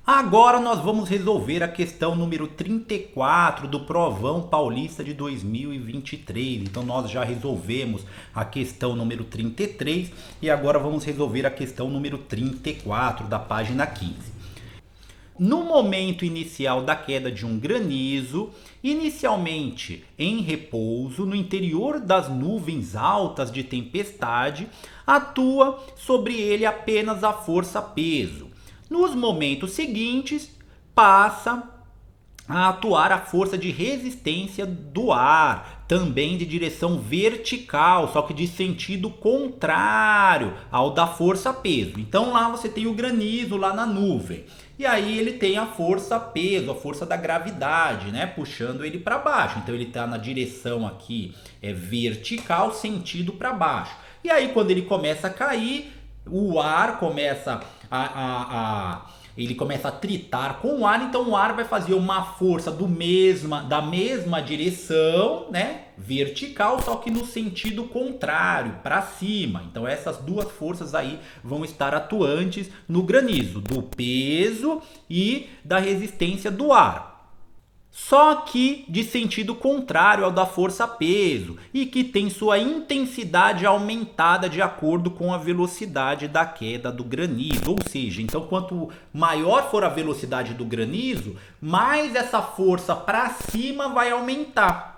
Agora nós vamos resolver a questão número 34 do Provão Paulista de 2023. Então nós já resolvemos a questão número 33 e agora vamos resolver a questão número 34 da página 15. No momento inicial da queda de um granizo, inicialmente em repouso no interior das nuvens altas de tempestade, atua sobre ele apenas a força-peso. Nos momentos seguintes, passa a atuar a força de resistência do ar, também de direção vertical, só que de sentido contrário ao da força-peso. Então lá você tem o granizo lá na nuvem. E aí ele tem a força-peso, a força da gravidade, né, puxando ele para baixo. Então ele está na direção aqui vertical, sentido para baixo. E aí quando ele começa a cair, o ar começa ele começa a tritar com o ar, então o ar vai fazer uma força da mesma direção, né, vertical, só que no sentido contrário, para cima. Então essas duas forças aí vão estar atuantes no granizo, do peso e da resistência do ar. Só que de sentido contrário ao da força-peso e que tem sua intensidade aumentada de acordo com a velocidade da queda do granizo. Ou seja, então quanto maior for a velocidade do granizo, mais essa força para cima vai aumentar.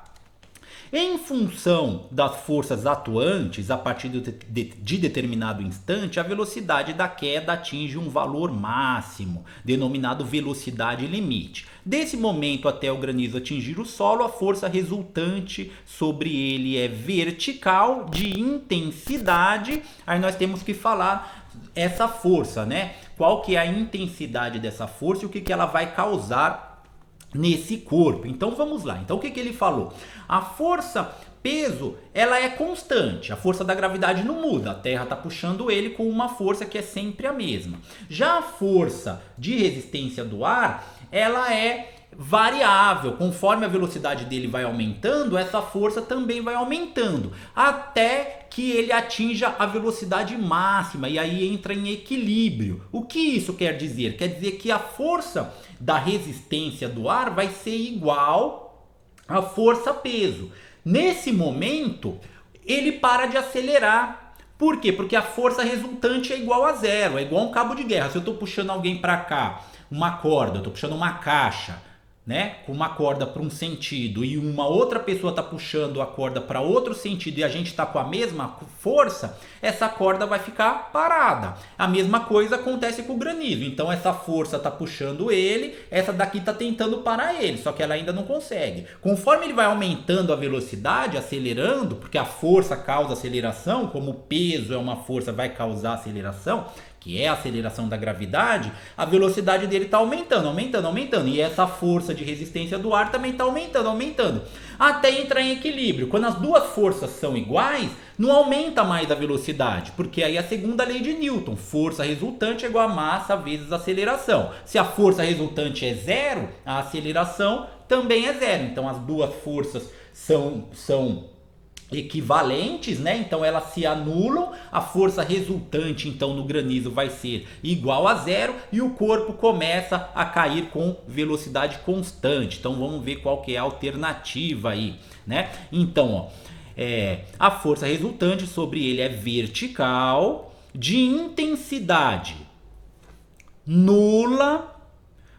Em função das forças atuantes, a partir de determinado instante, a velocidade da queda atinge um valor máximo, denominado velocidade limite. Desse momento até o granizo atingir o solo, a força resultante sobre ele é vertical, de intensidade. Aí nós temos que falar essa força, né? Qual que é a intensidade dessa força e o que ela vai causar nesse corpo. Então vamos lá. Então o que ele falou? A força peso, ela é constante. A força da gravidade não muda. A Terra está puxando ele com uma força que é sempre a mesma. Já a força de resistência do ar, ela é variável. Conforme a velocidade dele vai aumentando, essa força também vai aumentando, até que ele atinja a velocidade máxima e aí entra em equilíbrio. O que isso quer dizer? Quer dizer que a força da resistência do ar vai ser igual à força-peso. Nesse momento, ele para de acelerar. Por quê? Porque a força resultante é igual a zero, é igual a um cabo de guerra. Se eu estou puxando alguém para cá, uma corda, eu estou puxando uma caixa, né, com uma corda para um sentido e uma outra pessoa está puxando a corda para outro sentido e a gente está com a mesma força, essa corda vai ficar parada. A mesma coisa acontece com o granizo. Então essa força está puxando ele, essa daqui está tentando parar ele, só que ela ainda não consegue. Conforme ele vai aumentando a velocidade, acelerando, porque a força causa aceleração, como o peso é uma força, vai causar aceleração, que é a aceleração da gravidade, a velocidade dele está aumentando, aumentando, aumentando. E essa força de resistência do ar também está aumentando, aumentando. Até entrar em equilíbrio. Quando as duas forças são iguais, não aumenta mais a velocidade. Porque aí é a segunda lei de Newton. Força resultante é igual a massa vezes aceleração. Se a força resultante é zero, a aceleração também é zero. Então as duas forças são equivalentes, né? Então elas se anulam, a força resultante então no granizo vai ser igual a zero e o corpo começa a cair com velocidade constante. Então vamos ver qual que é a alternativa aí, né? Então, a força resultante sobre ele é vertical, de intensidade nula,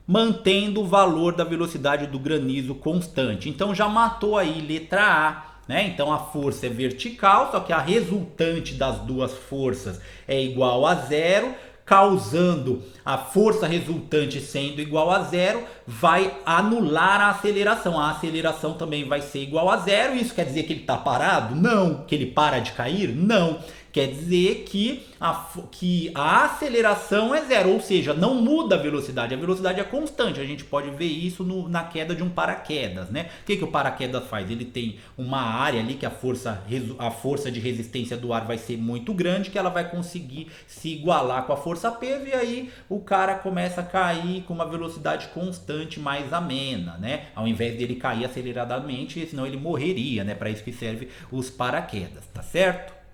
mantendo o valor da velocidade do granizo constante. Então já matou aí letra A. Né? Então a força é vertical, só que a resultante das duas forças é igual a zero, causando a força resultante sendo igual a zero, vai anular a aceleração. A aceleração também vai ser igual a zero. Isso quer dizer que ele está parado? Não. Que ele para de cair? Não. Quer dizer que a aceleração é zero, ou seja, não muda a velocidade é constante. A gente pode ver isso na queda de um paraquedas, né? O que o paraquedas faz? Ele tem uma área ali que a força de resistência do ar vai ser muito grande, que ela vai conseguir se igualar com a força-peso, e aí o cara começa a cair com uma velocidade constante mais amena, né? Ao invés dele cair aceleradamente, senão ele morreria, né? Para isso que serve os paraquedas, tá certo?